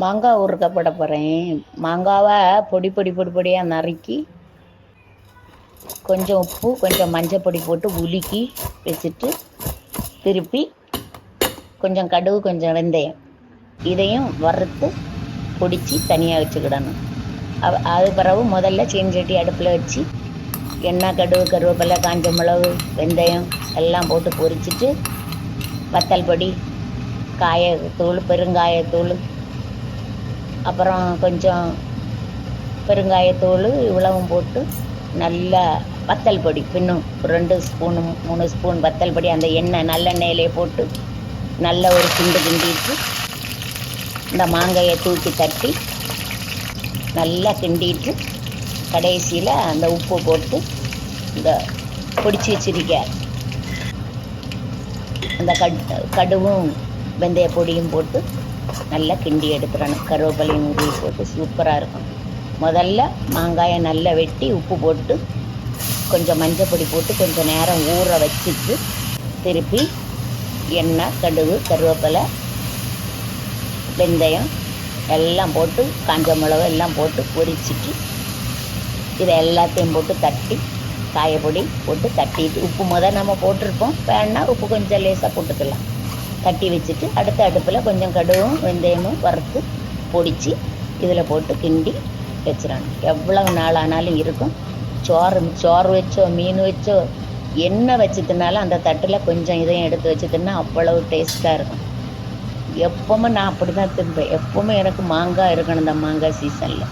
மாங்காய் ஊறுகாய் போட போகிறேன். மாங்காவை பொடி பொடி பொடி பொடியாக நறுக்கி கொஞ்சம் உப்பு கொஞ்சம் மஞ்சள் பொடி போட்டு உலுக்கி வச்சுட்டு திருப்பி கொஞ்சம் கடுகு கொஞ்சம் வெந்தயம் இதையும் வறுத்து பொடிச்சு தனியாக வச்சுக்கிடணும். அது பிறகு முதல்ல சீனச்சட்டி அடுப்பில் வச்சு எண்ணெய் கடுகு கருவேப்பிலை காஞ்ச மிளகு வெந்தயம் எல்லாம் போட்டு பொரிச்சிட்டு வத்தல் பொடி காயத்தூள் பெருங்காயத்தூள் அப்புறம் கொஞ்சம் பெருங்காயத்தூள் இவ்வளவும் போட்டு நல்லா வத்தல் பொடி இன்னும் 2 ஸ்பூனு 3 ஸ்பூன் வத்தல் பொடி அந்த எண்ணெய் நல்லெண்ணெயிலே போட்டு நல்ல ஒரு கிண்டிட்டு இந்த மாங்காயை தூக்கி தட்டி நல்லா கிண்டிட்டு கடைசியில் அந்த உப்பு போட்டு இந்த பொடிச்சு வச்சிருக்க அந்த கடுவும் வெந்தய பொடியும் போட்டு நல்லா கிண்டி எடுத்துடணும். கருவேப்பிலையும் உருவி போட்டு சூப்பராக இருக்கும். முதல்ல மாங்காயை நல்லா வெட்டி உப்பு போட்டு கொஞ்சம் மஞ்சள் பொடி போட்டு கொஞ்சம் நேரம் ஊற வச்சுட்டு திருப்பி எண்ணெய் கடுகு கருவேப்பிலை வெந்தயம் எல்லாம் போட்டு காஞ்ச மிளகு எல்லாம் போட்டு பொரிச்சிட்டு இதை எல்லாத்தையும் போட்டு தட்டி காயப்பொடி போட்டு தட்டிட்டு உப்பு நம்ம போட்டிருப்போம், வேணா உப்பு கொஞ்சம் லேசாக போட்டுக்கலாம். தட்டி வச்சுட்டு அடுத்த அடுப்பில் கொஞ்சம் கடுகும் வெந்தயமும் வறுத்து பொடிச்சு இதில் போட்டு கிண்டி வச்சிடணும். எவ்வளவு நாள் ஆனாலும் இருக்கும். சோறு வச்சோ மீன் வச்சோ என்ன வச்சு தின்னாலும் அந்த தட்டில் கொஞ்சம் இதையும் எடுத்து வச்சு தின்னா அவ்வளவு டேஸ்ட்டாக இருக்கும். எப்பவுமே நான் அப்படி தான் தின்பேன். எப்பவுமே எனக்கு மாங்காய் இருக்கணும் இந்த மாங்காய் சீசனில்.